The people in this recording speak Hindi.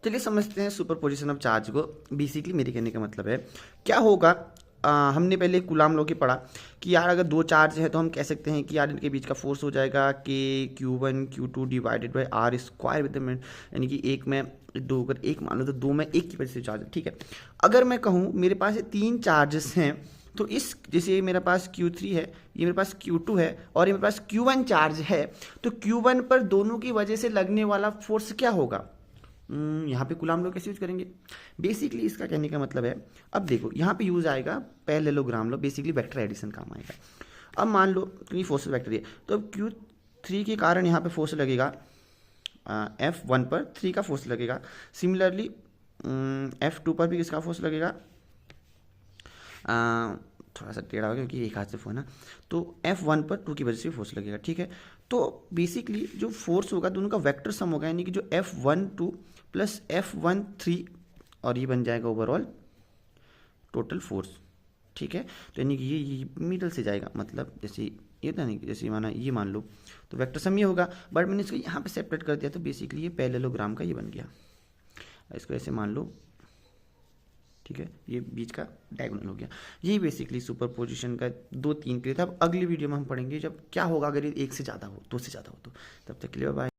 चलिए समझते हैं सुपरपोजिशन ऑफ चार्ज को। बेसिकली मेरे कहने का मतलब है क्या होगा। हमने पहले कूलाम लॉ की पढ़ा कि यार अगर दो चार्ज है तो हम कह सकते हैं कि यार इनके बीच का फोर्स हो जाएगा के Q1 Q2 divided by R square with यानी कि एक में दो, अगर एक मान लो तो दो में एक की वजह से चार्ज है, ठीक है। अगर मैं कहूँ मेरे पास ये तीन चार्जेस हैं तो इस जैसे ये मेरे पास Q3 है, ये मेरे पास Q2 है और ये मेरे पास Q1 चार्ज है, तो Q1 पर दोनों की वजह से लगने वाला फोर्स क्या होगा। यहाँ पे कूलाम लॉ कैसे यूज करेंगे। बेसिकली इसका कहने का मतलब है, अब देखो यहाँ पे यूज आएगा parallelogram law, basically vector addition काम आएगा। अब मान लो कि फोर्स वेक्टर है तो अब Q3 के कारण यहाँ पे फोर्स लगेगा F1 पर 3 का फोर्स लगेगा। सिमिलरली F2 पर भी किसका फोर्स लगेगा, थोड़ा सा टेढ़ा हो गया क्योंकि एक हाथ से फोन है, तो F1 पर 2 की वजह से फोर्स लगेगा, ठीक है। तो बेसिकली जो फोर्स होगा दोनों का वेक्टर सम होगा, यानी कि जो F12 प्लस F13 और ये बन जाएगा ओवरऑल टोटल फोर्स, ठीक है। तो यानी कि ये मिडल से जाएगा, मतलब जैसे ये था नहीं, जैसे माना ये मान लो तो वेक्टर सम ये होगा, बट मैंने इसको यहाँ पे सेपरेट कर दिया तो बेसिकली ये पैरेललोग्राम का ये बन गया। इसको ऐसे मान लो, ठीक है, ये बीच का डायगोनल हो गया। यही बेसिकली सुपरपोजिशन का दो तीन क्रिया था। अब अगली वीडियो में हम पढ़ेंगे जब क्या होगा अगर ये एक से ज़्यादा हो, दो से ज़्यादा हो तो। तब तक के लिए बाय।